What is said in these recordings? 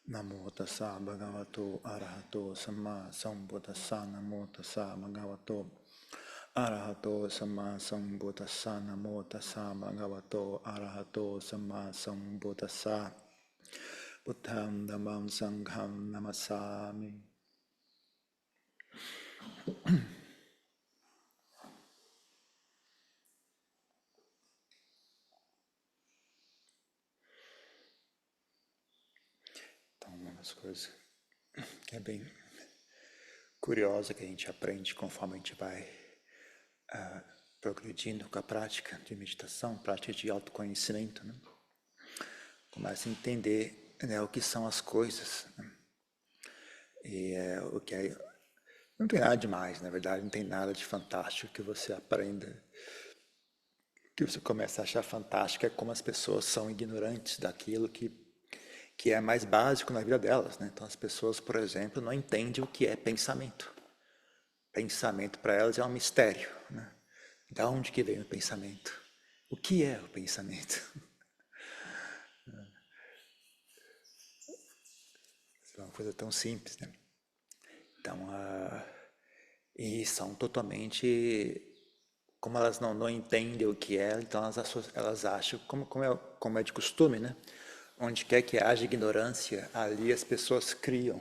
Namo tassa bhagavato arahato samma sambuddhassa. Namo tassa bhagavato arahato samma sambuddhassa. Namo tassa bhagavato arahato samma sambuddhassa. Buddham dhammam sangham namassami. Então, uma das coisas que é bem curiosa que a gente aprende conforme a gente vai progredindo com a prática de meditação, prática de autoconhecimento, né? Começa a entender, né, o que são as coisas, né? E o que é, não tem nada demais, na verdade, não tem nada de fantástico que você aprenda, que você começa a achar fantástico, é como as pessoas são ignorantes daquilo que é mais básico na vida delas, né? Então as pessoas, por exemplo, não entendem o que é pensamento. Pensamento para elas é um mistério, né? Da onde que vem o pensamento? O que é o pensamento? É uma coisa tão simples, né? Então, e são totalmente, como elas não entendem o que é, então elas acham, como é de costume, né? Onde quer que haja ignorância, ali as pessoas criam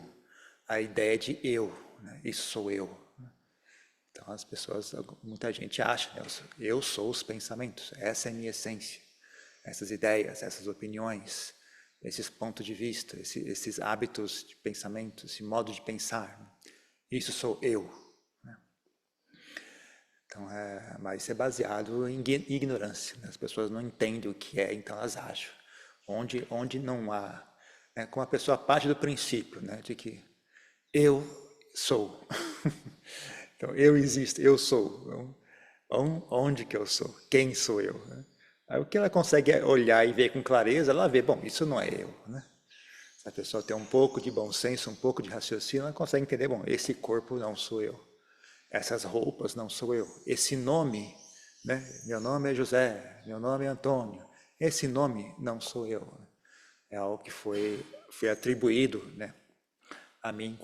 a ideia de eu, né? Isso sou eu. Então as pessoas, muita gente acha, né? Eu sou os pensamentos, essa é a minha essência. Essas ideias, essas opiniões, esses pontos de vista, esses hábitos de pensamento, esse modo de pensar, isso sou eu. Né? Então, mas isso é baseado em ignorância. Né? As pessoas não entendem o que é, então elas acham. Onde não há, né? Como a pessoa parte do princípio, né? De que eu sou. Então, eu existo, eu sou. Então, onde que eu sou? Quem sou eu? Né? Aí o que ela consegue olhar e ver com clareza, ela vê, bom, isso não é eu. Né? Se a pessoa tem um pouco de bom senso, um pouco de raciocínio, ela consegue entender, bom, esse corpo não sou eu. Essas roupas não sou eu. Esse nome, né? Meu nome é José, meu nome é Antônio. Esse nome não sou eu. É algo que foi atribuído, né, a mim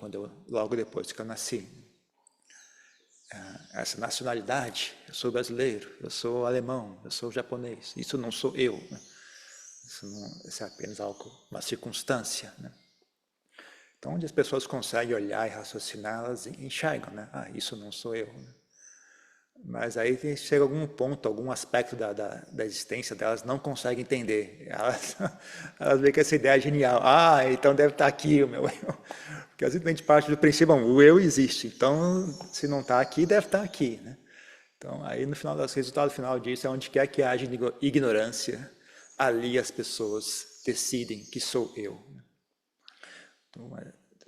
logo depois que eu nasci. Essa nacionalidade, eu sou brasileiro, eu sou alemão, eu sou japonês. Isso não sou eu. Né? Isso é apenas algo, uma circunstância. Né? Então, onde as pessoas conseguem olhar e raciocinar, elas enxergam, né? Ah, isso não sou eu. Né? Mas aí chega algum ponto, algum aspecto da existência delas não conseguem entender. Elas veem que essa ideia é genial. Ah, então deve estar aqui o meu eu. Porque às vezes a gente parte do princípio, bom, o eu existe, então se não está aqui, deve estar aqui. Né? Então aí no final, o resultado final disso é onde quer que haja ignorância, ali as pessoas decidem que sou eu. Então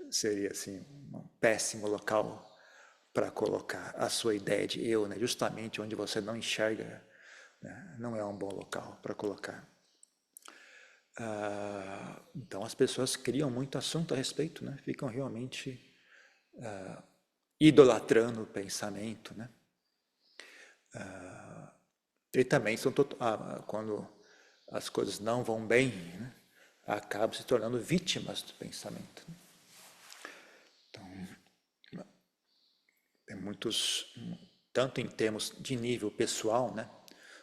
seria assim um péssimo local para colocar a sua ideia de eu, né? Justamente onde você não enxerga, né? Não é um bom local para colocar. Então as pessoas criam muito assunto a respeito, né? Ficam realmente idolatrando o pensamento, né? E também quando as coisas não vão bem, né? Acabam se tornando vítimas do pensamento. Então, tem muitos, tanto em termos de nível pessoal, né?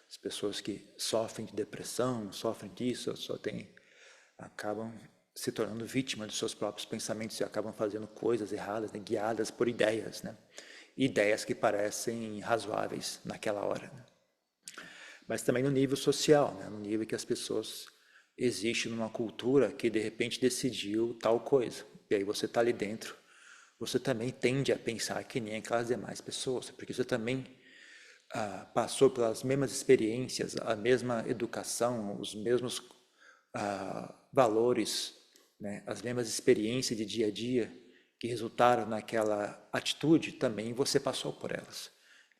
As pessoas que sofrem de depressão, sofrem disso, acabam se tornando vítimas dos seus próprios pensamentos e acabam fazendo coisas erradas, né? Guiadas por ideias, né? Ideias que parecem razoáveis naquela hora. Né? Mas também no nível social, né? No nível que as pessoas existem numa cultura que de repente decidiu tal coisa. E aí você está ali dentro, você também tende a pensar que nem aquelas demais pessoas, porque você também passou pelas mesmas experiências, a mesma educação, os mesmos valores, né? As mesmas experiências de dia a dia que resultaram naquela atitude, também você passou por elas.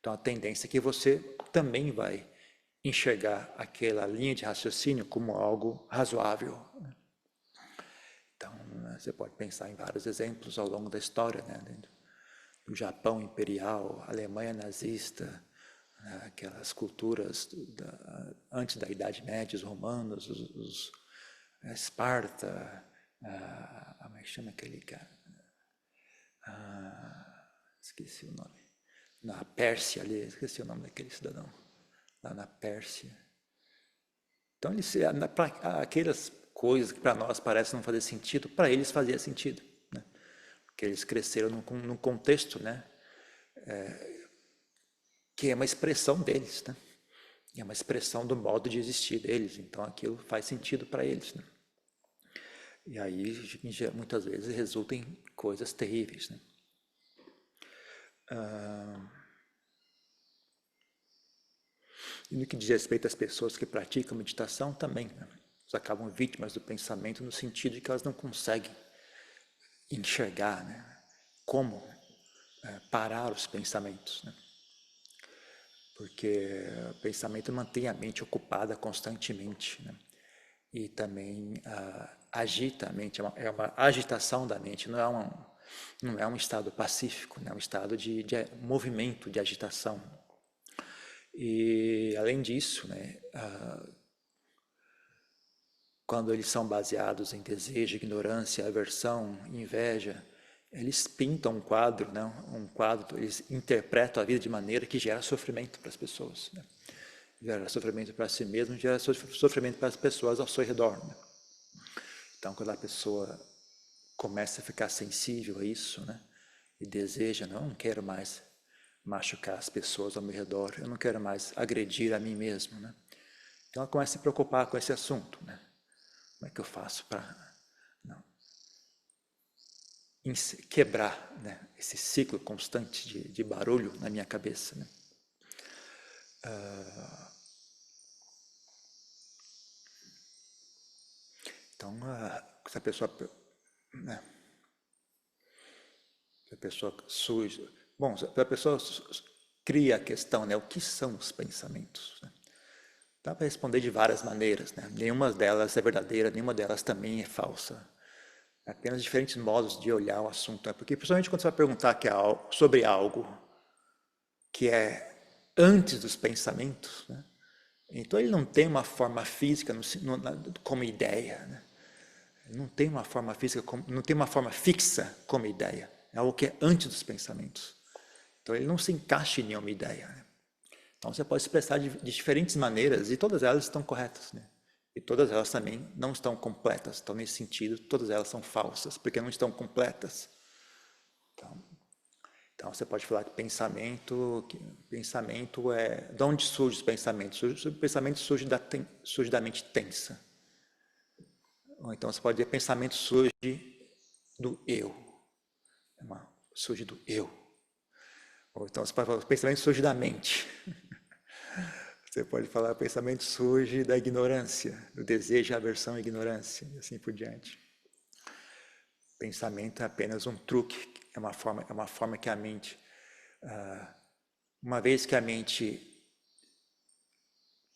Então a tendência é que você também vai enxergar aquela linha de raciocínio como algo razoável. Então, você pode pensar em vários exemplos ao longo da história, né? Do Japão imperial, Alemanha nazista, né? Aquelas culturas antes da Idade Média, os romanos, Esparta, Como é que chama aquele cara? Esqueci o nome. Na Pérsia ali, esqueci o nome daquele cidadão. Lá na Pérsia. Então, aquelas coisas que para nós parecem não fazer sentido, para eles fazia sentido, né? Porque eles cresceram num contexto, né? Que é uma expressão deles, né? É uma expressão do modo de existir deles. Então, aquilo faz sentido para eles, né? E aí, muitas vezes, resulta em coisas terríveis, né? E no que diz respeito às pessoas que praticam meditação, também, né? Elas acabam vítimas do pensamento no sentido de que elas não conseguem enxergar, né? Como parar os pensamentos, né? Porque o pensamento mantém a mente ocupada constantemente, né? E também agita a mente, é uma agitação da mente, não é um estado pacífico, né? É um estado de movimento, de agitação. E, além disso, né, quando eles são baseados em desejo, ignorância, aversão, inveja, eles pintam um quadro, né? Um quadro, eles interpretam a vida de maneira que gera sofrimento para as pessoas, né? Gera sofrimento para si mesmo, gera sofrimento para as pessoas ao seu redor, né? Então, quando a pessoa começa a ficar sensível a isso, né? E deseja, não quero mais machucar as pessoas ao meu redor, eu não quero mais agredir a mim mesmo, né? Então, ela começa a se preocupar com esse assunto, né? Como é que eu faço para quebrar, né, esse ciclo constante de barulho na minha cabeça, né? Então, se a pessoa, né, se a pessoa surge, bom, se a pessoa cria a questão, né, o que são os pensamentos, né? Dá para responder de várias maneiras, né? Nenhuma delas é verdadeira, nenhuma delas também é falsa. É apenas diferentes modos de olhar o assunto, né? Porque principalmente quando você vai perguntar sobre algo que é antes dos pensamentos, né? Então ele não tem uma forma física como ideia, né? Não tem uma forma física, não tem uma forma fixa como ideia. É algo que é antes dos pensamentos. Então ele não se encaixa em nenhuma ideia, né? Então você pode expressar de diferentes maneiras e todas elas estão corretas, né? E todas elas também não estão completas. Então, nesse sentido, todas elas são falsas, porque não estão completas. Então você pode falar que pensamento é... De onde surge os pensamentos? O pensamento surge da mente tensa. Ou então você pode dizer pensamento surge do eu. Surge do eu. Ou então você pode falar pensamento surge da mente. Você pode falar pensamento surge da ignorância, do desejo, aversão e ignorância, e assim por diante. Pensamento é apenas um truque, é uma forma que a mente... uma vez que a mente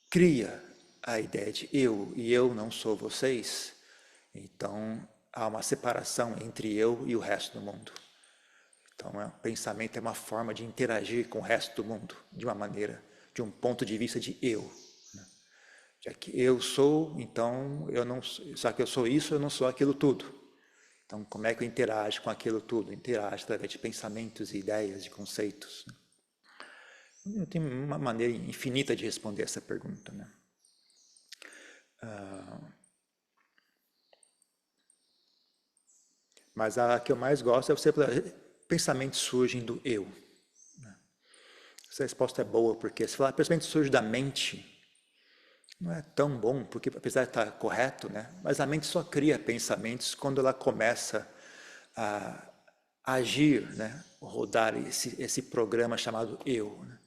cria a ideia de eu e eu não sou vocês, então há uma separação entre eu e o resto do mundo. Então, o pensamento é uma forma de interagir com o resto do mundo, de uma maneira, de um ponto de vista de eu, né? Já que eu sou, então eu não, só que eu sou isso, eu não sou aquilo tudo. Então, como é que eu interajo com aquilo tudo? Interajo através de pensamentos, ideias, de conceitos, né? Tem uma maneira infinita de responder essa pergunta, né? Mas a que eu mais gosto é você falar, pensamentos surgem do eu. Essa resposta é boa, porque se falar pensamentos surgem da mente, não é tão bom, porque apesar de estar correto, né? Mas a mente só cria pensamentos quando ela começa a agir, né? Rodar esse programa chamado eu, né?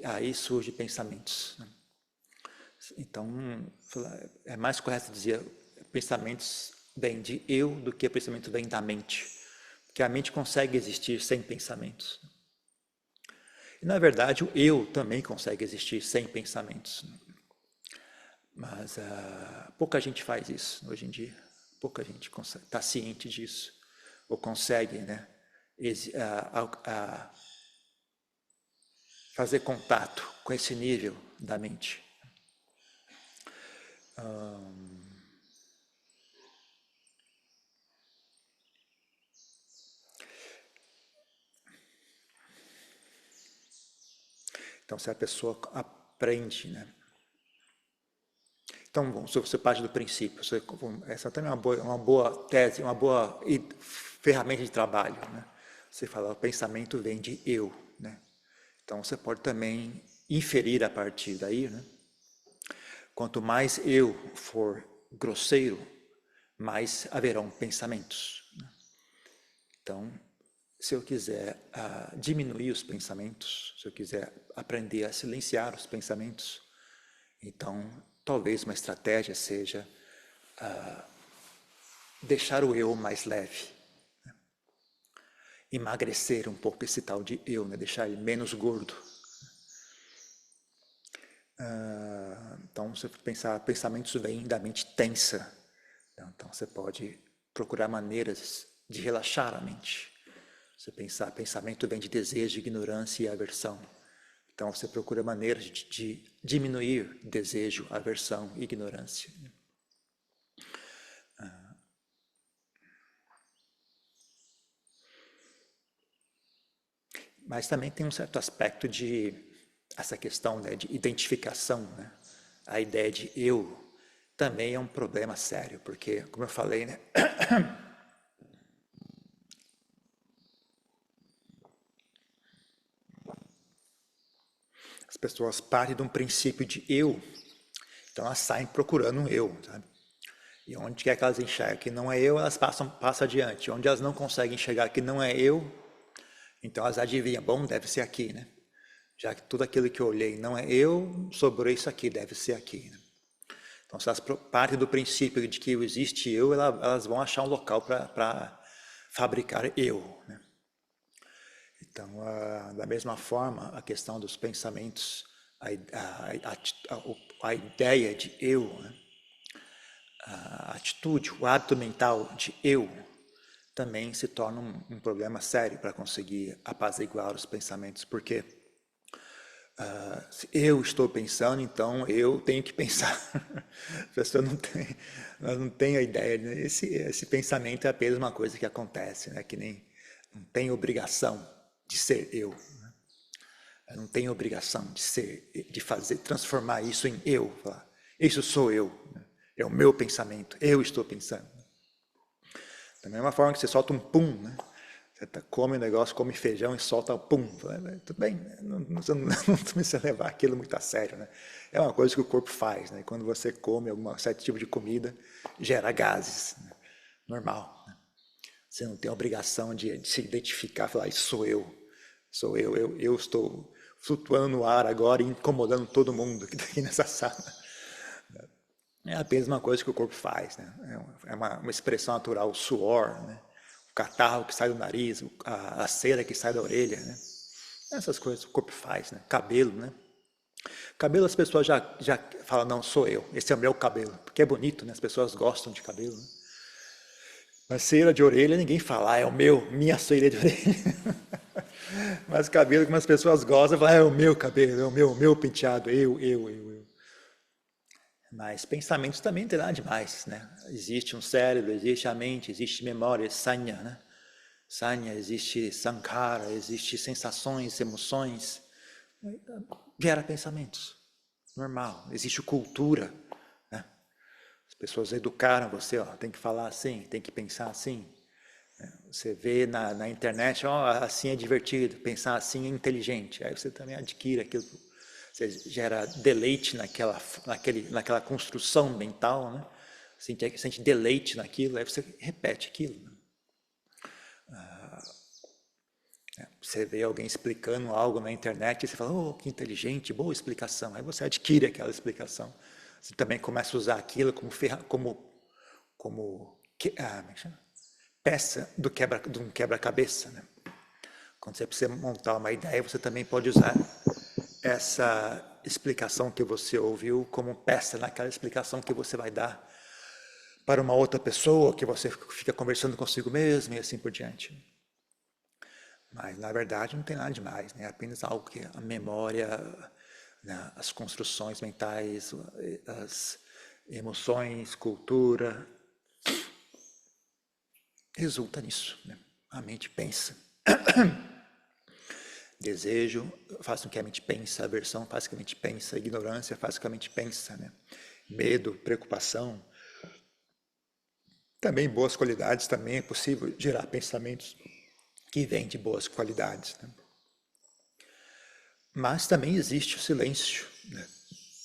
Aí surgem pensamentos, né? Então, é mais correto dizer pensamentos vêm de eu do que pensamento vem da mente. Porque a mente consegue existir sem pensamentos. E, na verdade, o eu também consegue existir sem pensamentos. Mas pouca gente faz isso hoje em dia. Pouca gente está ciente disso. Ou consegue, né, fazer contato com esse nível da mente. Então, se a pessoa aprende, né? Então, bom, se você parte do princípio, essa também é uma boa tese, uma boa ferramenta de trabalho, né? Você fala, o pensamento vem de eu, né? Então, você pode também inferir a partir daí, né? Quanto mais eu for grosseiro, mais haverão pensamentos, né? Então, se eu quiser diminuir os pensamentos, se eu quiser aprender a silenciar os pensamentos, então talvez uma estratégia seja deixar o eu mais leve, né? Emagrecer um pouco esse tal de eu, né? Deixar ele menos gordo. Então, se você pensar, pensamentos vêm da mente tensa. Então, você pode procurar maneiras de relaxar a mente. Você pensar, pensamento vem de desejo, ignorância e aversão. Então, você procura maneiras de diminuir desejo, aversão e ignorância. Mas também tem um certo aspecto de essa questão, né, de identificação, né? A ideia de eu também é um problema sério, porque, como eu falei, né, as pessoas partem de um princípio de eu, então elas saem procurando um eu, sabe? E onde quer que elas enxerguem que não é eu, elas passam adiante. Onde elas não conseguem enxergar que não é eu, então elas adivinham, bom, deve ser aqui, né? Já que tudo aquilo que eu olhei não é eu, sobrou isso aqui, deve ser aqui, né? Então, se elas partem do princípio de que existe eu, elas vão achar um local para fabricar eu, né? Então, da mesma forma, a questão dos pensamentos, a ideia de eu, né? A atitude, o hábito mental de eu, também se torna um problema sério para conseguir apaziguar os pensamentos, porque se eu estou pensando, então eu tenho que pensar. A pessoa não tem a ideia, né? Esse pensamento é apenas uma coisa que acontece, né? Que nem não tem obrigação de ser eu, né? Eu não tenho obrigação de ser, de fazer, transformar isso em eu. Falar, isso sou eu, né? É o meu pensamento, eu estou pensando. Da mesma forma que você solta um pum, né? Você come um negócio, come feijão e solta o pum. Tudo bem, você não precisa levar aquilo muito a sério, né? É uma coisa que o corpo faz, né? Quando você come algum certo tipo de comida, gera gases, né? Normal, né? Você não tem a obrigação de se identificar, falar, isso sou eu estou flutuando no ar agora e incomodando todo mundo que está aqui nessa sala. É apenas uma coisa que o corpo faz, né? É uma expressão natural, o suor, né? O catarro que sai do nariz, a cera que sai da orelha, né? Essas coisas o corpo faz, né? Cabelo, né? Cabelo as pessoas já falam, não, sou eu, esse é o meu cabelo, porque é bonito, né? As pessoas gostam de cabelo, né? Mas cera de orelha ninguém fala, é o meu, minha cera de orelha. Mas cabelo, como as pessoas gostam, fala, é o meu cabelo, é o meu penteado, eu. Mas pensamentos também não tem nada demais, né? Existe um cérebro, existe a mente, existe memória, sanya, né? Sanya, existe sankhara, existe sensações, emoções, gera pensamentos, normal. Existe cultura, né? As pessoas educaram você, ó, tem que falar assim, tem que pensar assim. Você vê na internet, ó, assim é divertido, pensar assim é inteligente. Aí você também adquire aquilo, você gera deleite naquela construção mental, né? Sente deleite naquilo, aí você repete aquilo, né? Você vê alguém explicando algo na internet e você fala, oh, que inteligente, boa explicação. Aí você adquire aquela explicação. Você também começa a usar aquilo como peça de um quebra-cabeça, né? Quando você precisa montar uma ideia, você também pode usar essa explicação que você ouviu como peça naquela explicação que você vai dar para uma outra pessoa, que você fica conversando consigo mesmo e assim por diante. Mas, na verdade, não tem nada demais, né? É apenas algo que a memória, né, as construções mentais, as emoções, cultura, resulta nisso, né? A mente pensa. Desejo faz com que a mente pensa, aversão faz com que a mente pensa, ignorância faz com que a mente pensa, né? Medo, preocupação. Também boas qualidades, também é possível gerar pensamentos que vêm de boas qualidades, né? Mas também existe o silêncio, né?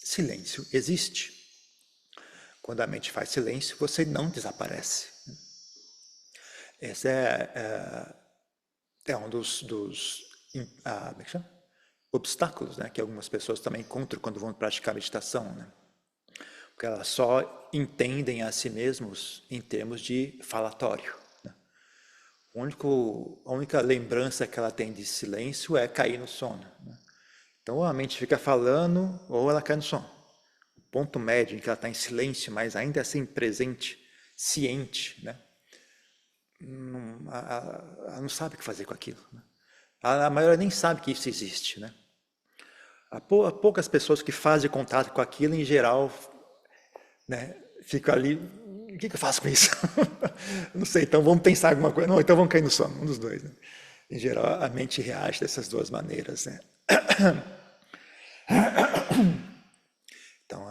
Silêncio existe. Quando a mente faz silêncio, você não desaparece. Esse é um dos como é que chama? Obstáculos, né, que algumas pessoas também encontram quando vão praticar meditação, né? Porque elas só entendem a si mesmos em termos de falatório, né? A única lembrança que ela tem de silêncio é cair no sono, né? Então, ou a mente fica falando, ou ela cai no sono. O ponto médio em que ela está em silêncio, mas ainda assim presente, ciente, né? Ela não sabe o que fazer com aquilo, né? A maioria nem sabe que isso existe, né? Há poucas pessoas que fazem contato com aquilo, em geral, né, fica ali, o que eu faço com isso? Não sei, então vamos pensar alguma coisa. Não, então vamos cair no sono, um dos dois, né? Em geral, a mente reage dessas duas maneiras, né? Então,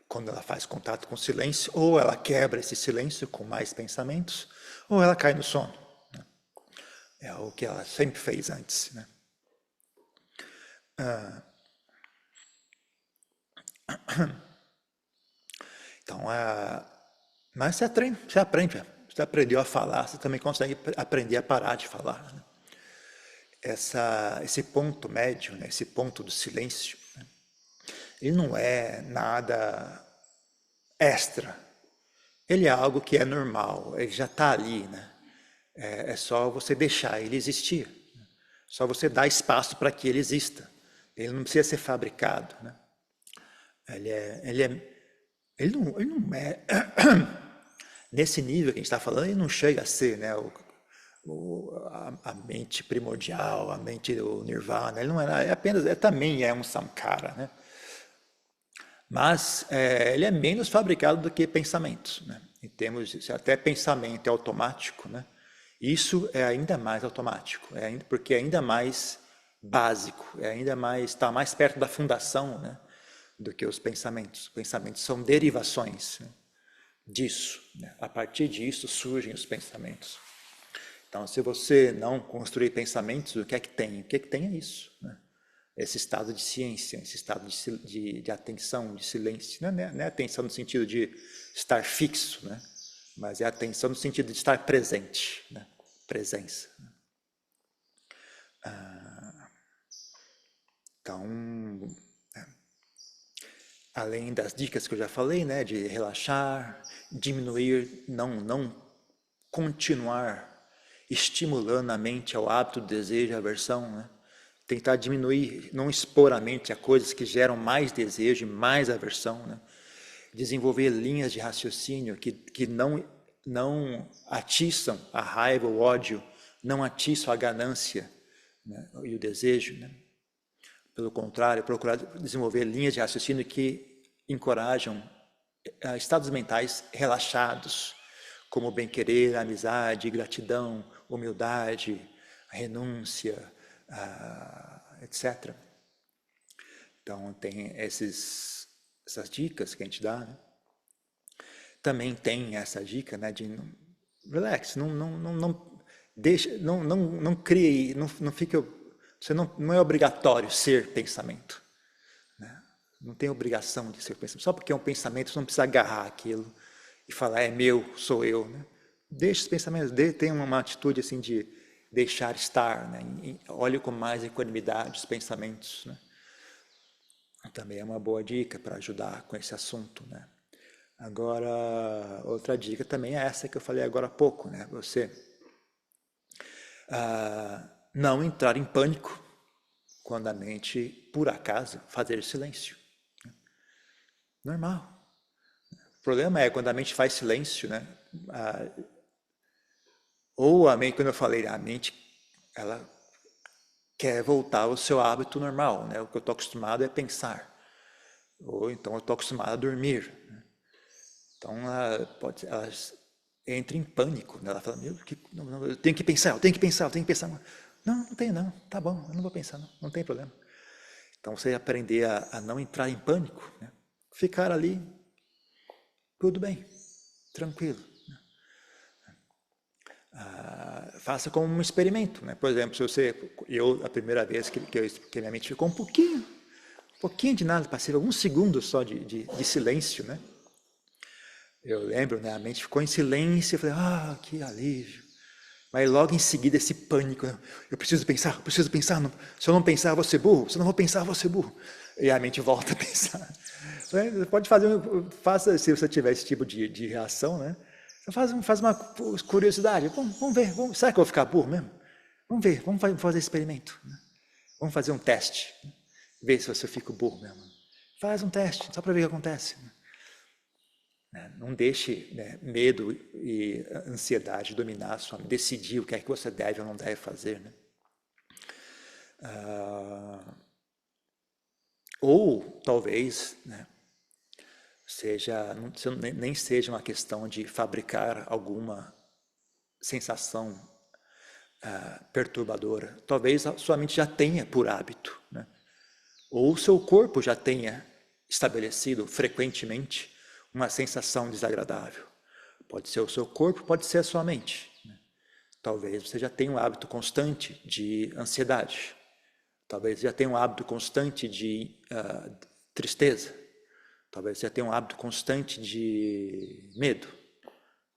quando ela faz contato com o silêncio, ou ela quebra esse silêncio com mais pensamentos, ou ela cai no sono, né? É o que ela sempre fez antes, né? Então, mas você aprende, você aprendeu a falar, você também consegue aprender a parar de falar, né? Esse ponto médio, né, esse ponto do silêncio, né, ele não é nada extra. Ele é algo que é normal, ele já está ali, né? É só você deixar ele existir. Né? Só você dar espaço para que ele exista. Ele não precisa ser fabricado, né? Ele não é nesse nível que a gente está falando, ele não chega a ser, né, a mente primordial, a mente do nirvana. Ele não é apenas, também é um samkara, né? Mas ele é menos fabricado do que pensamentos, né? Em termos de, se até pensamento é automático, né? Isso é ainda mais automático, porque é ainda mais básico, está mais perto da fundação, né, do que os pensamentos. Os pensamentos são derivações, né, disso, né? A partir disso surgem os pensamentos. Então, se você não construir pensamentos, o que é que tem? O que é que tem é isso, né? Esse estado de ciência, esse estado de atenção, de silêncio. Não é atenção no sentido de estar fixo, né? Mas é atenção no sentido de estar presente, né? Presença. Então, além das dicas que eu já falei, né, de relaxar, diminuir, não continuar estimulando a mente ao hábito, desejo, aversão, né? Tentar diminuir, não expor a mente a coisas que geram mais desejo e mais aversão, né? Desenvolver linhas de raciocínio que não atiçam a raiva, o ódio, não atiçam a ganância, né, e o desejo, né? Pelo contrário, procurar desenvolver linhas de raciocínio que encorajam estados mentais relaxados, como bem-querer, amizade, gratidão, humildade, renúncia, etc. Então, tem essas dicas que a gente dá, né? Também tem essa dica, né, de relax, não crie, não fique, você não é obrigatório ser pensamento, né? Não tem obrigação de ser pensamento. Só porque é um pensamento, você não precisa agarrar aquilo e falar, é meu, sou eu, né? Deixe os pensamentos, tenha uma atitude assim de deixar estar, né? Olhe com mais equanimidade os pensamentos, né? Também é uma boa dica para ajudar com esse assunto, né? Agora, outra dica também é essa que eu falei agora há pouco, né? Você não entrar em pânico quando a mente, por acaso, fazer silêncio. Normal. O problema é quando a mente faz silêncio, né? Ou a mente, quando eu falei, a mente, ela quer voltar ao seu hábito normal, né? O que eu estou acostumado é pensar. Ou então eu estou acostumado a dormir, né? Então, entra em pânico, né? Ela fala, eu tenho que pensar, eu tenho que pensar, eu tenho que pensar. Não, não tenho não, tá bom, eu não vou pensar não, não tem problema. Então você aprender a não entrar em pânico, né? Ficar ali, tudo bem, tranquilo. Faça como um experimento, né? Por exemplo, se você, a primeira vez que minha mente ficou um pouquinho de nada, passei alguns segundos só de silêncio, né? Eu lembro, né? A mente ficou em silêncio, eu falei, que alívio. Mas logo em seguida esse pânico, eu preciso pensar, se eu não pensar, eu vou ser burro, se eu não vou pensar, eu vou ser burro. E a mente volta a pensar. Você pode faça se você tiver esse tipo de reação, né? Você faz uma curiosidade, vamos ver, será que eu vou ficar burro mesmo? Vamos ver, vamos fazer experimento. Né? Vamos fazer um teste, ver se você fica burro mesmo. Faz um teste, só para ver o que acontece. Não deixe, né, medo e ansiedade dominar a sua mente, decidir o que é que você deve ou não deve fazer. Né? Ou talvez, né, nem seja uma questão de fabricar alguma sensação perturbadora. Talvez a sua mente já tenha por hábito, né? Ou o seu corpo já tenha estabelecido frequentemente uma sensação desagradável. Pode ser o seu corpo, pode ser a sua mente. Né? Talvez você já tenha um hábito constante de ansiedade. Talvez já tenha um hábito constante de tristeza. Talvez já tenha um hábito constante de medo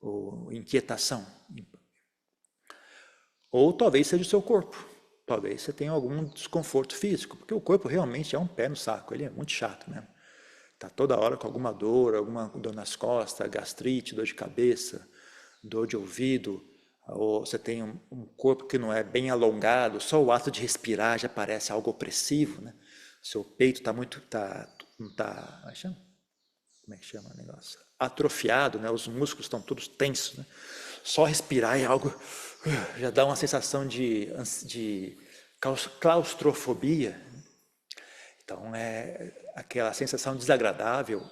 ou inquietação. Ou talvez seja o seu corpo. Talvez você tenha algum desconforto físico, porque o corpo realmente é um pé no saco, ele é muito chato mesmo. Está toda hora com alguma dor nas costas, gastrite, dor de cabeça, dor de ouvido, ou você tem um corpo que não é bem alongado, só o ato de respirar já parece algo opressivo, né? Seu peito está muito, não está, como é que chama o negócio? Atrofiado, né? Os músculos estão todos tensos, né? Só respirar é algo, já dá uma sensação de claustrofobia. Então, aquela sensação desagradável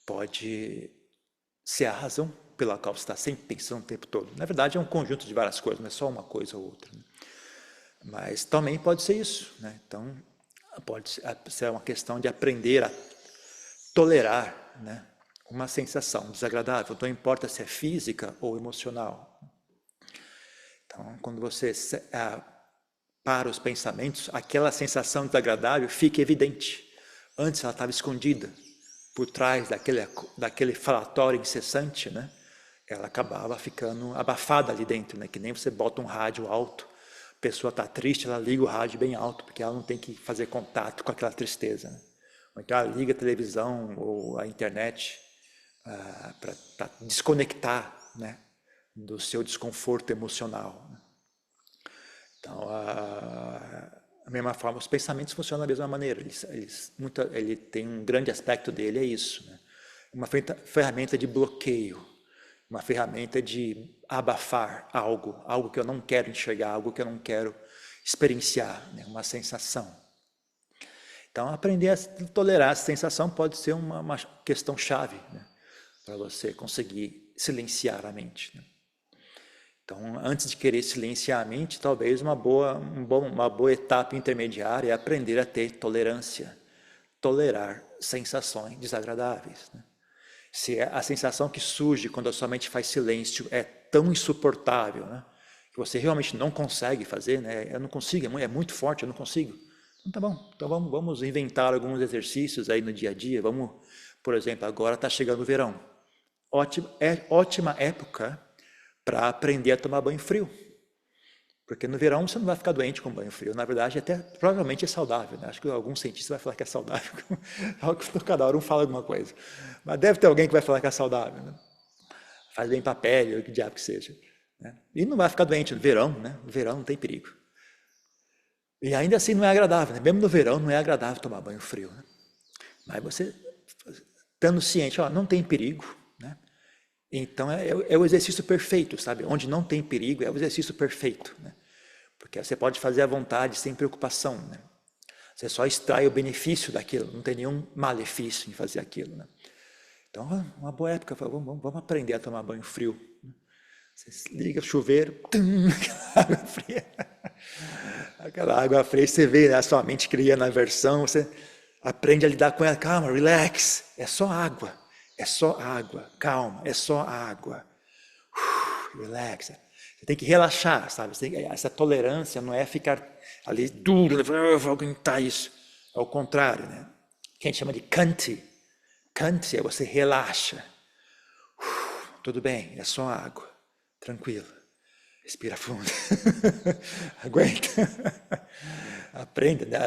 pode ser a razão pela qual você está sempre pensando o tempo todo. Na verdade, é um conjunto de várias coisas, não é só uma coisa ou outra. Né? Mas também pode ser isso. Né? Então, pode ser uma questão de aprender a tolerar, né, uma sensação desagradável. Não importa se é física ou emocional. Então, quando você para os pensamentos, aquela sensação desagradável fica evidente. Antes ela estava escondida por trás daquele falatório incessante, né? Ela acabava ficando abafada ali dentro, né? Que nem você bota um rádio alto, a pessoa está triste, ela liga o rádio bem alto, porque ela não tem que fazer contato com aquela tristeza. Né? Ou então ela liga a televisão ou a internet para desconectar, né, do seu desconforto emocional. Então, da mesma forma, os pensamentos funcionam da mesma maneira. Ele tem um grande aspecto dele, é isso. Né? Uma ferramenta de bloqueio, uma ferramenta de abafar algo que eu não quero enxergar, algo que eu não quero experienciar, né? Uma sensação. Então, aprender a tolerar essa sensação pode ser uma questão chave, né? Para você conseguir silenciar a mente. Né? Então, antes de querer silenciar a mente, talvez uma boa etapa intermediária é aprender a ter tolerância, tolerar sensações desagradáveis. Né? Se a sensação que surge quando a sua mente faz silêncio é tão insuportável, né, que você realmente não consegue fazer, né, eu não consigo, é muito forte, eu não consigo. Então tá bom, então vamos inventar alguns exercícios aí no dia a dia, por exemplo, agora está chegando o verão. Ótima época para aprender a tomar banho frio. Porque no verão você não vai ficar doente com banho frio. Na verdade, até provavelmente é saudável. Né? Acho que algum cientista vai falar que é saudável. Cada hora um fala alguma coisa. Mas deve ter alguém que vai falar que é saudável. Né? Faz bem para a pele, o que diabo que seja. Né? E não vai ficar doente no verão. Né? No verão não tem perigo. E ainda assim não é agradável. Né? Mesmo no verão não é agradável tomar banho frio. Né? Mas você, estando ciente, não tem perigo. Né? Então é o exercício perfeito, sabe? Onde não tem perigo é o exercício perfeito, né? Porque você pode fazer à vontade, sem preocupação, né? Você só extrai o benefício daquilo, não tem nenhum malefício em fazer aquilo, né? Então, uma boa época, vamos aprender a tomar banho frio. Você liga o chuveiro, tum, aquela água fria. Aquela água fria, você vê, né, a sua mente criando a versão, você aprende a lidar com ela. Calma, relax, é só água. É só água, calma, é só água. Relax. Você tem que relaxar, sabe? Essa tolerância não é ficar ali duro, eu vou aguentar isso. É o contrário, né? Que a gente chama de kanti. Kanti é você relaxa. Tudo bem, é só água. Tranquilo. Respira fundo. Aguenta. Aprenda. Né?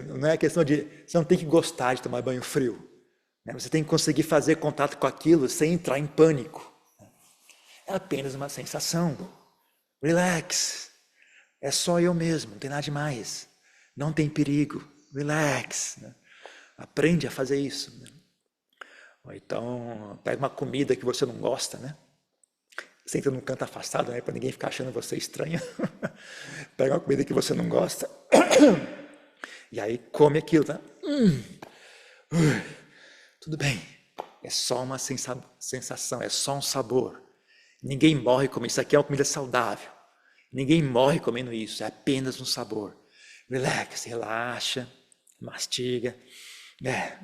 Não é questão de... Você não tem que gostar de tomar banho frio. Né? Você tem que conseguir fazer contato com aquilo sem entrar em pânico. É apenas uma sensação. Relax. É só eu mesmo, não tem nada demais. Não tem perigo. Relax. Né? Aprende a fazer isso. Né? Ou então, pega uma comida que você não gosta, né? Senta num canto afastado, né? Para ninguém ficar achando você estranha. Pega uma comida que você não gosta. E aí come aquilo, tá? Tudo bem. É só uma sensação, é só um sabor. Ninguém morre comendo isso. Aqui é uma comida saudável. Ninguém morre comendo isso. É apenas um sabor. Relax, relaxa, mastiga.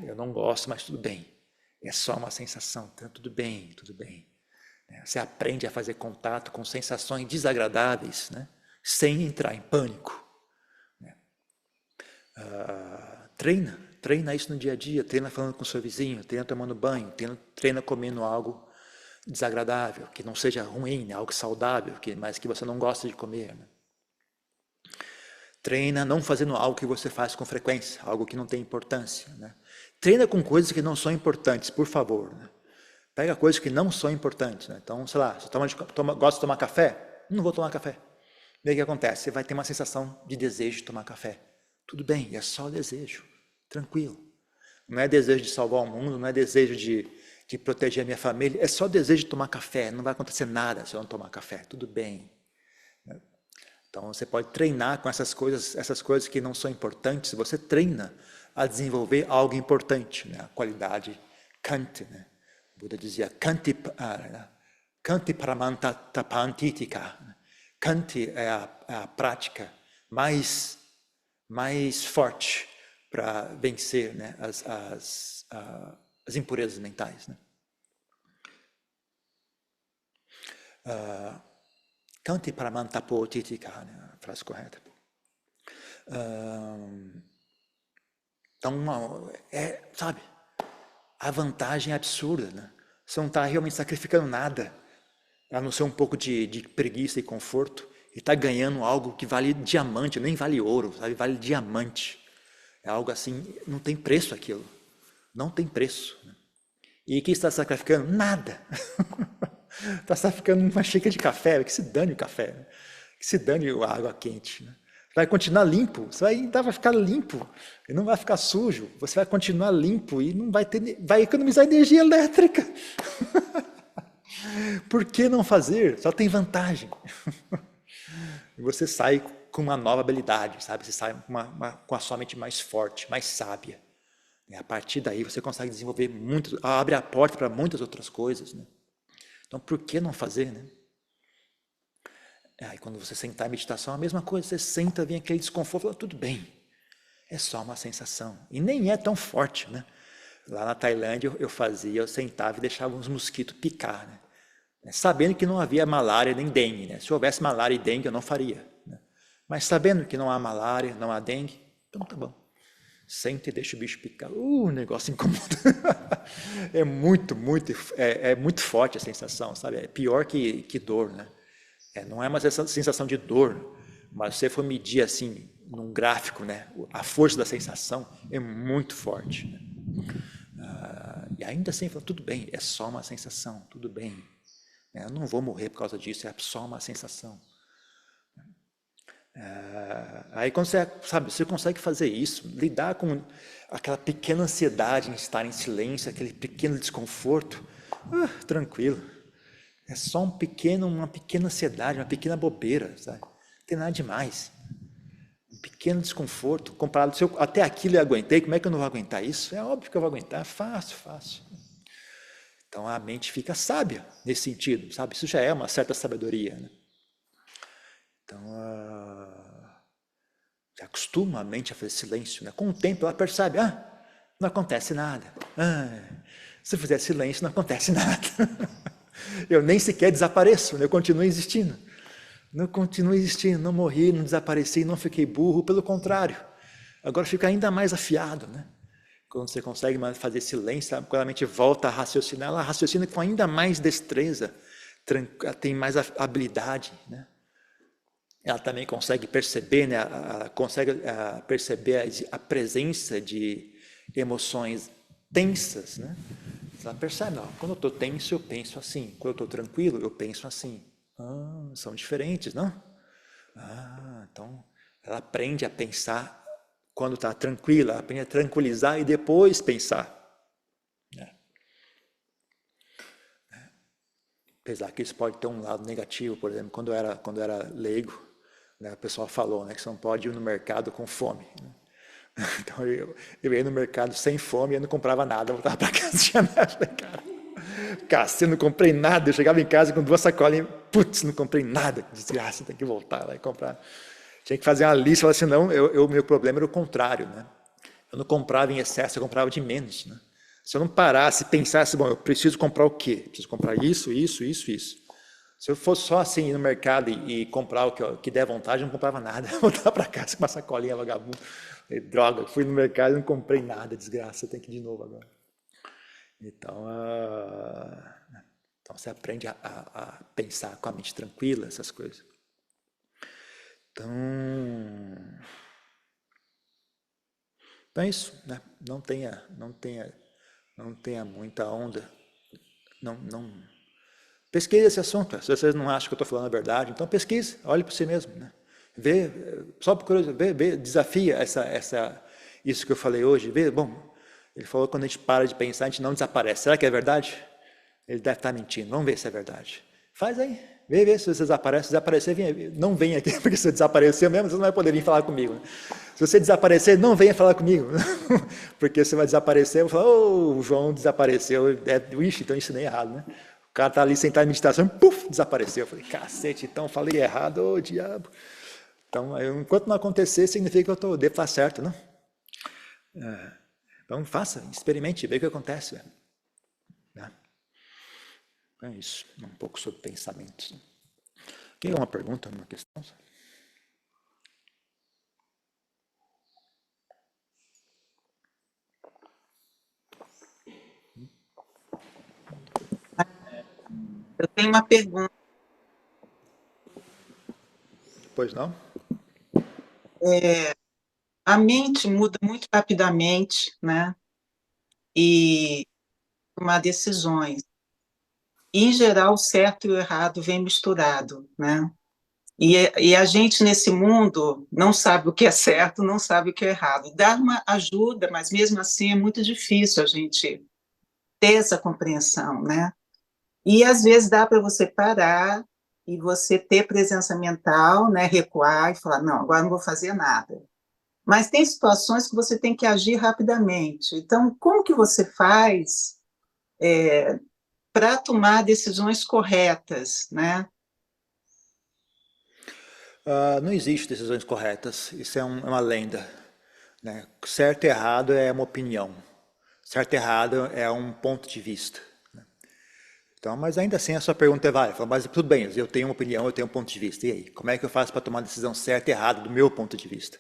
Eu não gosto, mas tudo bem. É só uma sensação. Então, tudo bem, tudo bem. Você aprende a fazer contato com sensações desagradáveis, né? Sem entrar em pânico. Treina isso no dia a dia. Treina falando com o seu vizinho, treina tomando banho, treina comendo algo desagradável, que não seja ruim, algo saudável, mas que você não gosta de comer. Né? Treina não fazendo algo que você faz com frequência, algo que não tem importância. Né? Treina com coisas que não são importantes, por favor. Né? Pega coisas que não são importantes. Né? Então, sei lá, você gosta de tomar café? Não vou tomar café. E aí o que acontece? Você vai ter uma sensação de desejo de tomar café. Tudo bem, é só desejo. Tranquilo. Não é desejo de salvar o mundo, não é desejo de proteger a minha família, é só desejo de tomar café, não vai acontecer nada se eu não tomar café, tudo bem. Então você pode treinar com essas coisas que não são importantes, você treina a desenvolver algo importante, né? A qualidade Kanti. Né? O Buda dizia Kanti paramanta tapantitika. Kanti é a prática mais forte para vencer, né, as impurezas mentais. Né? Kanti paramantapo titika, né, a frase correta. Então, sabe, a vantagem é absurda. Né? Você não está realmente sacrificando nada, a não ser um pouco de preguiça e conforto, e está ganhando algo que vale diamante, nem vale ouro, sabe? Vale diamante. É algo assim, não tem preço aquilo. Não tem preço. E o que está sacrificando? Nada. Está sacrificando uma xícara de café, que se dane o café, né? Que se dane a água quente. Né? Vai continuar limpo, você vai ficar limpo, e não vai ficar sujo, você vai continuar limpo e não vai economizar energia elétrica. Por que não fazer? Só tem vantagem. E você sai com uma nova habilidade, sabe? Você sai com a sua mente mais forte, mais sábia. E a partir daí você consegue desenvolver abre a porta para muitas outras coisas. Né? Então, por que não fazer? Né? Aí quando você sentar em meditação, a mesma coisa, você senta, vem aquele desconforto, fala, tudo bem, é só uma sensação. E nem é tão forte. Né? Lá na Tailândia eu sentava e deixava uns mosquitos picar. Né? Sabendo que não havia malária nem dengue. Né? Se houvesse malária e dengue, eu não faria. Né? Mas sabendo que não há malária, não há dengue, então tá bom. Senta e deixa o bicho picar. O negócio incomoda. É muito forte a sensação, sabe? É pior que dor, né? Não é uma sensação de dor, mas se você for medir assim, num gráfico, né? A força da sensação é muito forte. Né? E ainda assim, tudo bem, é só uma sensação, tudo bem. Eu não vou morrer por causa disso, é só uma sensação. Aí quando você consegue fazer isso, lidar com aquela pequena ansiedade em estar em silêncio, aquele pequeno desconforto, tranquilo. É só uma pequena ansiedade, uma pequena bobeira, sabe? Não tem nada demais. Um pequeno desconforto, comparado, se eu até aquilo eu aguentei, como é que eu não vou aguentar isso? É óbvio que eu vou aguentar, fácil. Então a mente fica sábia nesse sentido, sabe? Isso já é uma certa sabedoria, né? Então se acostuma a mente a fazer silêncio, né? Com o tempo ela percebe, não acontece nada. Se eu fizer silêncio não acontece nada. Eu nem sequer desapareço, né? Eu continuo existindo. Não continuo existindo, não morri, não desapareci, não fiquei burro, pelo contrário. Agora fica ainda mais afiado, né? Quando você consegue fazer silêncio, sabe? Quando a mente volta a raciocinar, ela raciocina com ainda mais destreza, tem mais habilidade, né? Ela também consegue perceber, né? Ela consegue perceber a presença de emoções tensas, né? Ela percebe, quando eu estou tenso, eu penso assim. Quando eu estou tranquilo, eu penso assim. São diferentes, não? Então ela aprende a pensar quando está tranquila, ela aprende a tranquilizar e depois pensar. Apesar que isso pode ter um lado negativo, por exemplo, quando eu era leigo, né, o pessoal falou, né, que você não pode ir no mercado com fome. Né? Então eu ia no mercado sem fome e eu não comprava nada, eu voltava para casa, tinha nada, cara, eu não comprei nada, eu chegava em casa com 2 sacolinhas, putz, não comprei nada, que desgraça, tem que voltar lá e comprar. Tinha que fazer uma lista, falar assim, não, meu problema era o contrário, né? Eu não comprava em excesso, eu comprava de menos, né? Se eu não parasse e pensasse, bom, eu preciso comprar o quê? Eu preciso comprar isso, isso, isso, isso. Se eu fosse só assim ir no mercado e comprar o que der vontade, eu não comprava nada. Eu voltava para casa com uma sacolinha vagabunda. Droga, fui no mercado e não comprei nada, desgraça, tem que ir de novo agora. Então, então você aprende a pensar com a mente tranquila, essas coisas. Então é isso, né? Não tenha muita onda. Não pesquise esse assunto. Se vocês não acham que eu estou falando a verdade, então pesquise, olhe para si mesmo, né? Vê, só por curiosidade, desafia isso que eu falei hoje. Bom, ele falou que quando a gente para de pensar, a gente não desaparece. Será que é verdade? Ele deve estar mentindo. Vamos ver se é verdade. Faz aí. Vê se você desaparece. Se desaparecer, não venha aqui, porque se você desaparecer mesmo, você não vai poder vir falar comigo. Né? Se você desaparecer, não venha falar comigo. Porque você vai desaparecer, eu vou falar, o João desapareceu. Ixi, então eu ensinei errado, né? O cara está ali sentado em meditação, puf, desapareceu. Eu falei, cacete, então falei errado, ô diabo. Então, enquanto não acontecer, significa que eu devo estar certo, não? Então, faça, experimente, veja o que acontece. Né? É isso, um pouco sobre pensamentos. Quem tem uma pergunta, uma questão? Eu tenho uma pergunta. Pois não? A mente muda muito rapidamente, né? E tomar decisões. Em geral, o certo e o errado vem misturado, né? E a gente nesse mundo não sabe o que é certo, não sabe o que é errado. Dá uma ajuda, mas mesmo assim é muito difícil a gente ter essa compreensão, né? E às vezes dá para você parar e você ter presença mental, né? Recuar e falar, não, agora não vou fazer nada. Mas tem situações que você tem que agir rapidamente. Então, como que você faz para tomar decisões corretas, né? Não existe decisões corretas, isso é uma lenda. Né? Certo e errado é uma opinião, certo e errado é um ponto de vista. Né? Então, mas ainda assim a sua pergunta é válida, mas tudo bem, eu tenho uma opinião, eu tenho um ponto de vista, e aí? Como é que eu faço para tomar a decisão certa e errada do meu ponto de vista?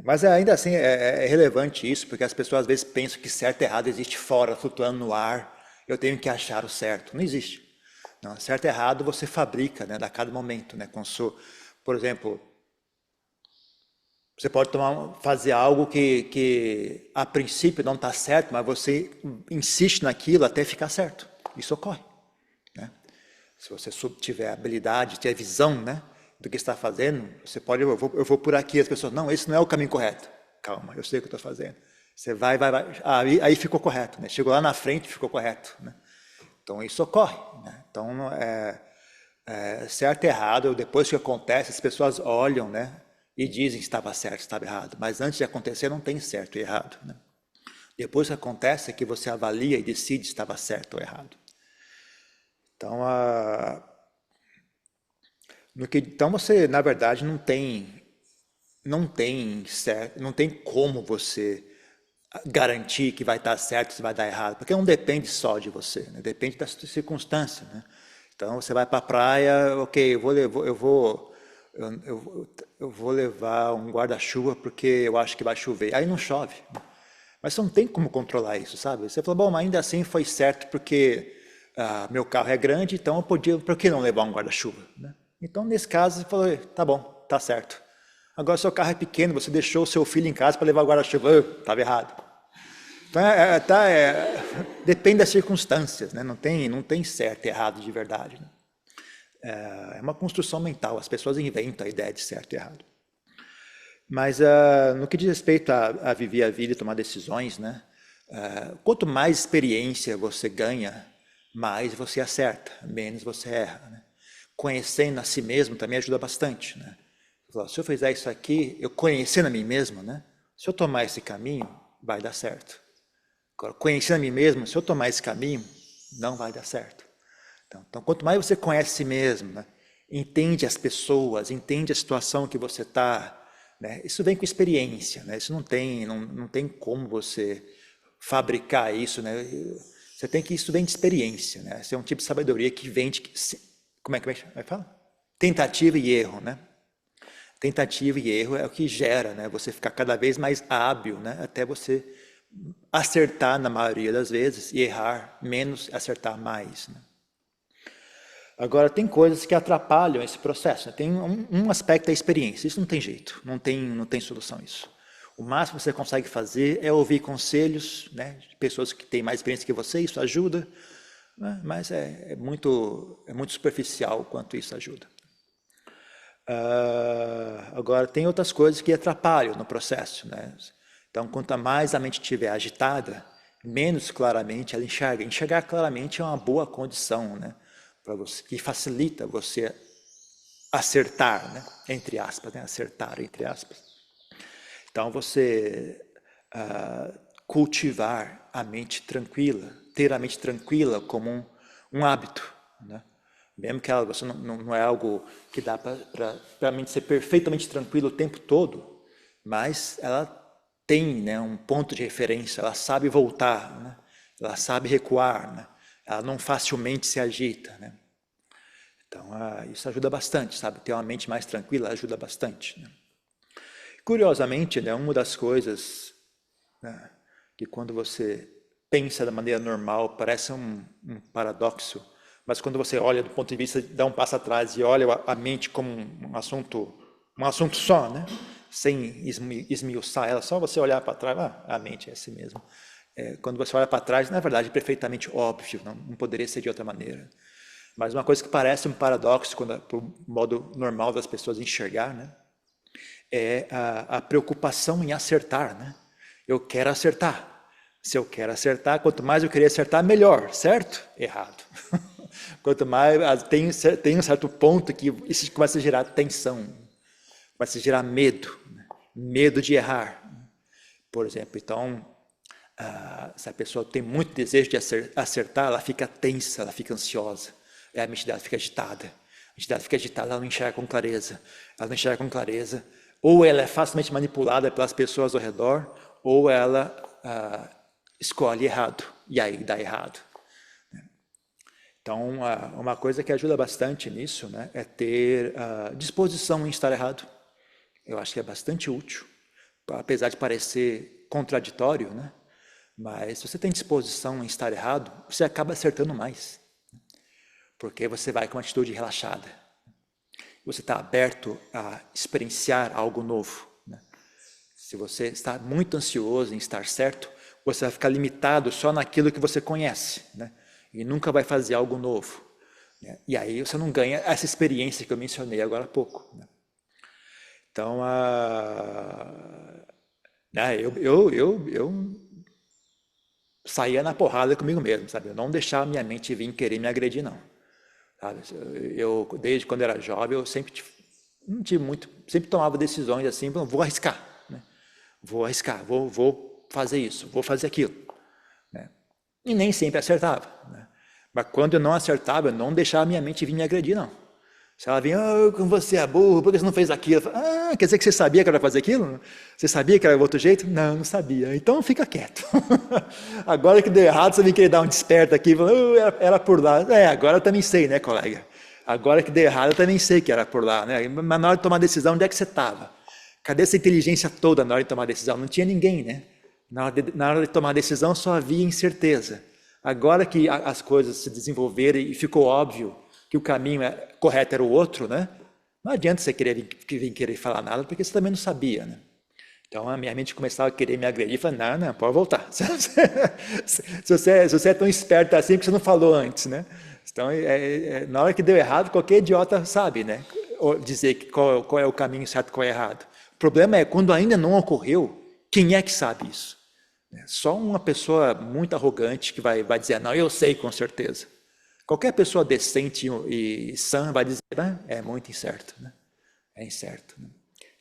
Mas ainda assim é relevante isso, porque as pessoas às vezes pensam que certo e errado existe fora, flutuando no ar, eu tenho que achar o certo. Não existe. Não, certo e errado você fabrica, né, a cada momento. Né, por exemplo, você pode fazer algo que a princípio não está certo, mas você insiste naquilo até ficar certo. Isso ocorre. Né? Se você tiver habilidade, tiver visão, né, do que está fazendo, você pode, eu vou por aqui, as pessoas, não, esse não é o caminho correto. Calma, eu sei o que eu estou fazendo. Você vai. Aí ficou correto. Né? Chegou lá na frente, ficou correto. Né? Então isso ocorre. Né? Então, certo e errado, depois que acontece, as pessoas olham, né, e dizem que estava certo, estava errado. Mas antes de acontecer, não tem certo e errado. Né? Depois que acontece é que você avalia e decide se estava certo ou errado. Então, então você, na verdade, não tem como você garantir que vai estar certo, se vai dar errado, porque não depende só de você, né? Depende das circunstâncias, né? Então você vai para a praia, ok, eu vou levar um guarda-chuva porque eu acho que vai chover. Aí não chove. Mas você não tem como controlar isso, sabe? Você falou, bom, mas ainda assim foi certo porque meu carro é grande, então eu podia, por que não levar um guarda-chuva, né? Então, nesse caso, você falou, tá bom, tá certo. Agora, seu carro é pequeno, você deixou o seu filho em casa para levar o guarda-chuva, estava errado. Então, depende das circunstâncias, né? Não tem certo e errado de verdade, né? É uma construção mental, as pessoas inventam a ideia de certo e errado. Mas no que diz respeito a viver a vida e tomar decisões, né? Quanto mais experiência você ganha, mais você acerta, menos você erra, né? Conhecendo a si mesmo também ajuda bastante, né? Se eu fizer isso aqui, eu conhecendo a mim mesmo, né? Se eu tomar esse caminho, vai dar certo. Agora, conhecendo a mim mesmo, se eu tomar esse caminho, não vai dar certo. Então, quanto mais você conhece a si mesmo, né? Entende as pessoas, entende a situação que você está, né? Isso vem com experiência, né? Isso não tem como você fabricar isso, né? Você tem que, isso vem de experiência, né? Esse é um tipo de sabedoria que vem de, como é que vai falar? Tentativa e erro, né? Tentativa e erro é o que gera, né? Você ficar cada vez mais hábil, né? Até você acertar na maioria das vezes e errar menos, acertar mais, né? Agora, tem coisas que atrapalham esse processo, né? Tem um aspecto da experiência, isso não tem jeito, não tem solução isso. O máximo que você consegue fazer é ouvir conselhos, né, de pessoas que têm mais experiência que você, isso ajuda, né? Mas é muito superficial quanto isso ajuda. Agora, tem outras coisas que atrapalham no processo, né? Então, quanto mais a mente estiver agitada, menos claramente ela enxerga. Enxergar claramente é uma boa condição, né, para você, que facilita você acertar, né, entre aspas, né, acertar, entre aspas. Então, você cultivar a mente tranquila, ter a mente tranquila como um hábito, né? Mesmo que ela, você não é algo que dá para a mente ser perfeitamente tranquila o tempo todo, mas ela tem, né, um ponto de referência, ela sabe voltar, né? Ela sabe recuar, né? Ela não facilmente se agita, né? Então, isso ajuda bastante, sabe? Ter uma mente mais tranquila ajuda bastante, né? Curiosamente, né, uma das coisas, né, que quando você pensa da maneira normal parece um paradoxo, mas quando você olha do ponto de vista, dá um passo atrás e olha a mente como um assunto só, né? Sem esmiuçar ela, só você olhar para trás, a mente é assim mesmo. Quando você olha para trás, na verdade, é perfeitamente óbvio, não poderia ser de outra maneira. Mas uma coisa que parece um paradoxo, pro modo normal das pessoas enxergar, né? É a preocupação em acertar, né? Eu quero acertar. Se eu quero acertar, quanto mais eu querer acertar, melhor, certo? Errado. Quanto mais tem um certo ponto que isso começa a gerar tensão, começa a gerar medo, né? Medo de errar, por exemplo. Então, se a pessoa tem muito desejo de acertar, ela fica tensa, ela fica ansiosa, a mente dela fica agitada. A mente dela fica agitada, ela não enxerga com clareza. Ela não enxerga com clareza. Ou ela é facilmente manipulada pelas pessoas ao redor, ou ela escolhe errado, e aí dá errado. Então, uma coisa que ajuda bastante nisso, né, é ter disposição em estar errado. Eu acho que é bastante útil, apesar de parecer contraditório, né? Mas se você tem disposição em estar errado, você acaba acertando mais, porque você vai com uma atitude relaxada. Você está aberto a experienciar algo novo, né? Se você está muito ansioso em estar certo, você vai ficar limitado só naquilo que você conhece, né? E nunca vai fazer algo novo, né? E aí você não ganha essa experiência que eu mencionei agora há pouco, né? Então, eu saía na porrada comigo mesmo, sabe? Eu não deixava minha mente vir querer me agredir, não. Sabe? Desde quando era jovem, eu sempre não tive muito, sempre tomava decisões assim, vou arriscar, né? Vou arriscar, vou fazer isso, vou fazer aquilo. Né? E nem sempre acertava. Né? Mas quando eu não acertava, eu não deixava a minha mente vir me agredir, não. Se ela vinha, como você é burro, por que você não fez aquilo? Eu falava, quer dizer que você sabia que era fazer aquilo? Você sabia que era outro jeito? Não, não sabia. Então fica quieto. Agora que deu errado, você vem querer dar um desperto aqui, falando, era por lá. Agora eu também sei, né, colega? Agora que deu errado, eu também sei que era por lá. Né? Mas na hora de tomar decisão, onde é que você estava? Cadê essa inteligência toda na hora de tomar decisão? Não tinha ninguém, né? Na hora de tomar decisão, só havia incerteza. Agora que as coisas se desenvolveram e ficou óbvio que o caminho correto era o outro, né? Não adianta você vir querer falar nada, porque você também não sabia, né? Então a minha mente começava a querer me agredir e falava, não, pode voltar. Se você é tão esperto assim, porque você não falou antes, né? Então, na hora que deu errado, qualquer idiota sabe, né? Dizer qual é o caminho certo e qual é errado. O problema é, quando ainda não ocorreu, quem é que sabe isso? Só uma pessoa muito arrogante que vai dizer, não, eu sei com certeza. Qualquer pessoa decente e sã vai dizer, é muito incerto, né? É incerto. Né?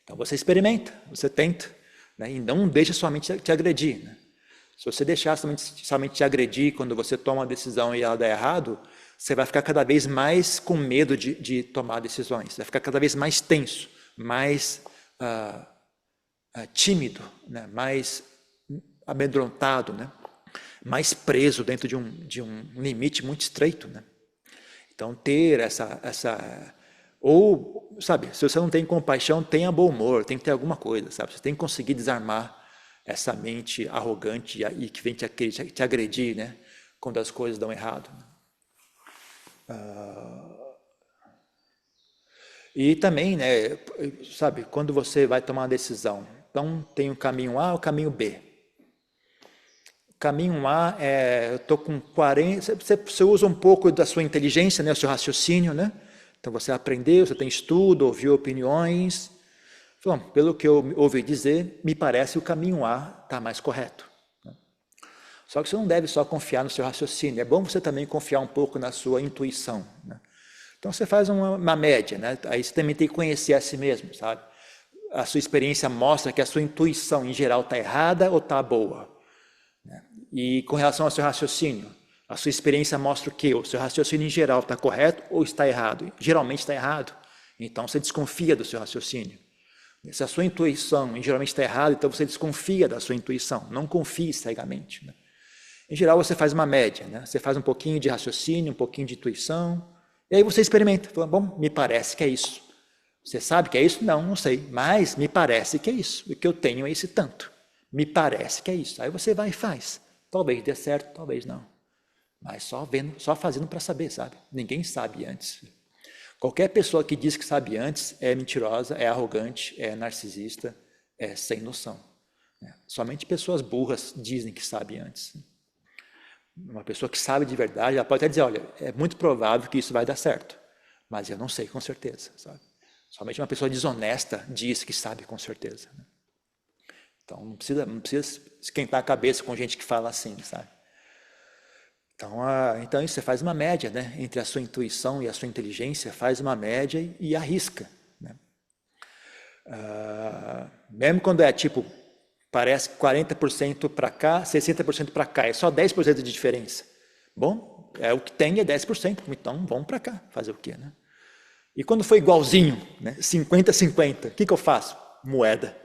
Então você experimenta, você tenta, né? E não deixa sua mente te agredir. Né? Se você deixar sua mente te agredir quando você toma uma decisão e ela dá errado, você vai ficar cada vez mais com medo de tomar decisões, vai ficar cada vez mais tenso, mais tímido, né? Mais amedrontado, né? Mais preso dentro de um limite muito estreito, né? Então ter ou, sabe, se você não tem compaixão, tenha bom humor, tem que ter alguma coisa, sabe? Você tem que conseguir desarmar essa mente arrogante e que vem te agredir, né? Quando as coisas dão errado. E também, né, sabe, quando você vai tomar uma decisão, então tem o caminho A e o caminho B. Caminho A, eu estou com 40, você usa um pouco da sua inteligência, né, o seu raciocínio, né? Então você aprendeu, você tem estudo, ouviu opiniões. Bom, pelo que eu ouvi dizer, me parece que o caminho A está mais correto. Né? Só que você não deve só confiar no seu raciocínio, é bom você também confiar um pouco na sua intuição. Né? Então você faz uma média, né? Aí você também tem que conhecer a si mesmo, sabe? A sua experiência mostra que a sua intuição em geral está errada ou está boa. E com relação ao seu raciocínio, a sua experiência mostra o quê? O seu raciocínio em geral está correto ou está errado? Geralmente está errado. Então você desconfia do seu raciocínio. Se a sua intuição geralmente está errada, então você desconfia da sua intuição. Não confie cegamente. Né? Em geral você faz uma média. Né? Você faz um pouquinho de raciocínio, um pouquinho de intuição. E aí você experimenta. Fala, bom, me parece que é isso. Você sabe que é isso? Não, não sei. Mas me parece que é isso. O que eu tenho é esse tanto. Me parece que é isso. Aí você vai e faz. Talvez dê certo, talvez não. Mas só vendo, só fazendo para saber, sabe? Ninguém sabe antes. Qualquer pessoa que diz que sabe antes é mentirosa, é arrogante, é narcisista, é sem noção. Somente pessoas burras dizem que sabem antes. Uma pessoa que sabe de verdade, ela pode até dizer, olha, é muito provável que isso vai dar certo, mas eu não sei com certeza, sabe? Somente uma pessoa desonesta diz que sabe com certeza. Então não precisa esquentar a cabeça com gente que fala assim, sabe? Então você faz uma média, né? Entre a sua intuição e a sua inteligência, faz uma média e arrisca. Né? Mesmo quando é tipo, parece 40% para cá, 60% para cá, é só 10% de diferença. Bom, é o que tem é 10%, então vamos para cá, fazer o quê, né? E quando foi igualzinho, né? 50-50, o que eu faço? Moeda.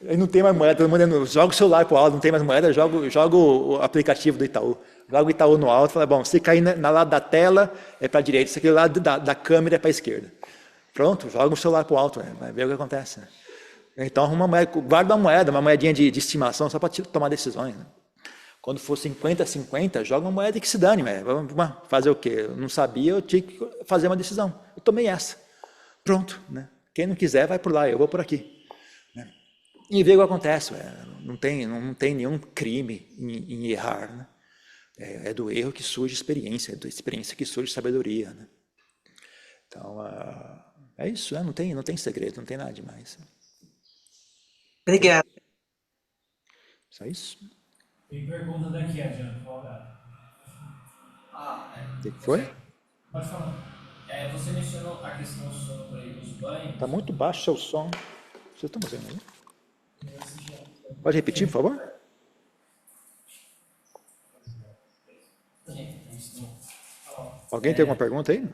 Aí não tem mais moeda, todo mundo joga o celular para o alto, não tem mais moeda, joga o aplicativo do Itaú. Joga o Itaú no alto e fala, bom, se cair na lado da tela é para a direita, se cair lado da câmera é para a esquerda. Pronto, joga o celular para o alto, né? Vai ver o que acontece. Né? Então arruma uma moeda, guarda uma moedinha de estimação só para tomar decisões. Né? Quando for 50-50, joga uma moeda que se dane. Vamos fazer o quê? Eu não sabia, eu tinha que fazer uma decisão. Eu tomei essa. Pronto, né? Quem não quiser, vai por lá, eu vou por aqui. Né? E vê o que acontece. Não tem nenhum crime em errar. Né? É do erro que surge experiência, é da experiência que surge sabedoria. Né? Então, é isso, né? Não tem segredo, não tem nada demais. Obrigada. Só isso? Tem pergunta daqui, advogado. O que foi? Pode falar. Você mencionou a questão do sono para ir nos Está banhos. muito baixo o seu som. Vocês estão fazendo aí? Pode repetir, por favor? sim. Então, Alguém tem alguma pergunta aí?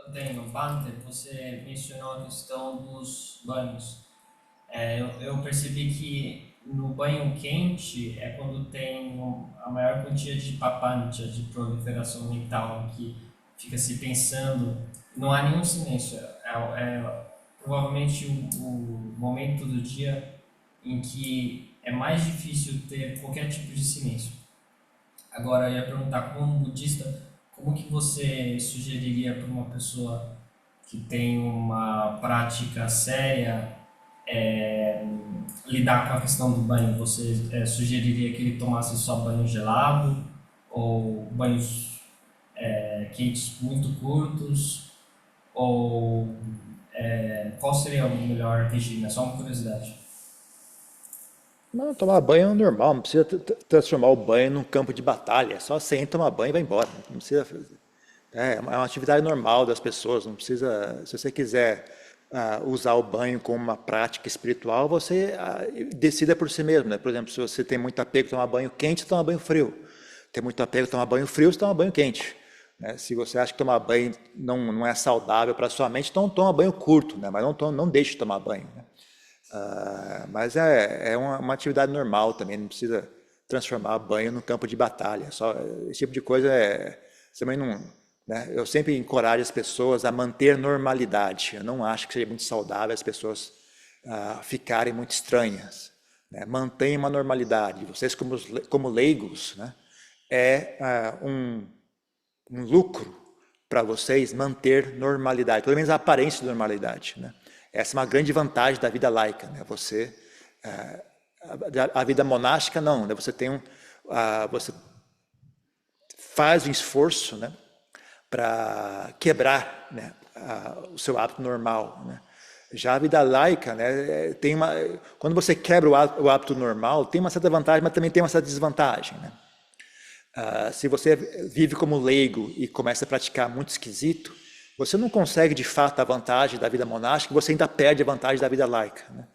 também no Banter, você mencionou a questão dos banhos. Eu percebi que no banho quente é quando tem a maior quantia de papancha, de proliferação mental, que fica se pensando, não há nenhum silêncio. Provavelmente o momento do dia em que é mais difícil ter qualquer tipo de silêncio. Agora, eu ia perguntar, como budista, como que você sugeriria para uma pessoa que tem uma prática séria lidar com a questão do banho? Você sugeriria que ele tomasse só banho gelado ou banhos quentes muito curtos? Ou qual seria o melhor regime? É só uma curiosidade. Não, tomar banho é normal, não precisa transformar o banho num campo de batalha. É só você entra, tomar banho e vai embora. Não precisa. É uma atividade normal das pessoas. Não precisa. Se você quiser usar o banho como uma prática espiritual, você decida por si mesmo, né? Por exemplo, se você tem muito apego a tomar banho quente, você toma banho frio. Tem muito apego a tomar banho frio, você toma banho quente. Né? Se você acha que tomar banho não é saudável para a sua mente, então toma banho curto, né? Mas não deixe de tomar banho. Né? Mas é uma atividade normal também, não precisa transformar banho no campo de batalha. Só, esse tipo de coisa também não. Né? Eu sempre encorajo as pessoas a manter normalidade. Eu não acho que seja muito saudável as pessoas ficarem muito estranhas. Né? Mantenham uma normalidade. Vocês, como leigos, né? é um lucro para vocês manter normalidade, pelo menos a aparência de normalidade. Né? Essa é uma grande vantagem da vida laica. Né? A vida monástica não, né? Você faz um esforço, né, para quebrar, né, o seu hábito normal. Né? Já a vida laica, né, quando você quebra o hábito normal, tem uma certa vantagem, mas também tem uma certa desvantagem. Né? Se você vive como leigo e começa a praticar muito esquisito, você não consegue de fato a vantagem da vida monástica, você ainda perde a vantagem da vida laica. Né?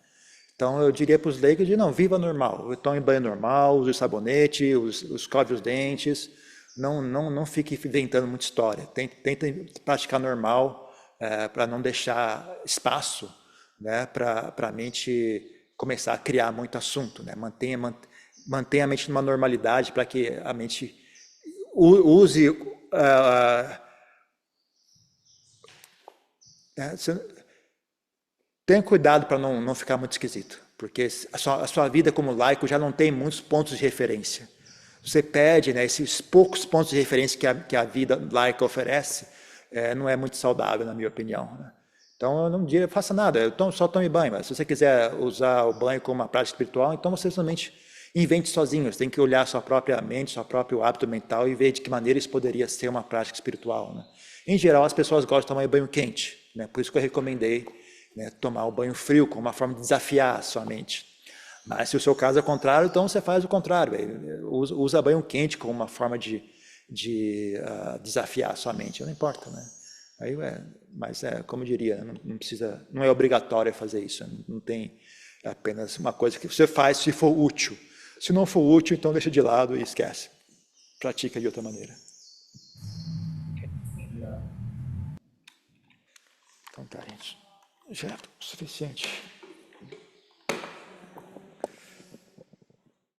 Então eu diria para os leigos não, viva normal, tome banho normal, use sabonete, escove os dentes, não fique inventando muita história, tente praticar normal para não deixar espaço, né, para a mente começar a criar muito assunto. Né? Mantenha a mente numa normalidade para que a mente use. Né, tenha cuidado para não ficar muito esquisito, porque a sua vida como laico já não tem muitos pontos de referência. Você perde, né, esses poucos pontos de referência que a vida laica oferece, não é muito saudável, na minha opinião. Né? Então, eu não diria, faça nada, só tome banho. Mas se você quiser usar o banho como uma prática espiritual, então você somente invente sozinho. Você tem que olhar sua própria mente, seu próprio hábito mental e ver de que maneira isso poderia ser uma prática espiritual. Né? Em geral, as pessoas gostam de tomar banho quente. Né? Por isso que eu recomendei, né, tomar o banho frio como uma forma de desafiar a sua mente. Mas se o seu caso é contrário, então você faz o contrário. Usa banho quente como uma forma de desafiar a sua mente. Não importa, né? Mas como eu diria, não precisa, não é obrigatório fazer isso. Não tem apenas uma coisa que você faz se for útil. Se não for útil, então deixa de lado e esquece. Pratica de outra maneira. Então tá, gente. Já é o suficiente.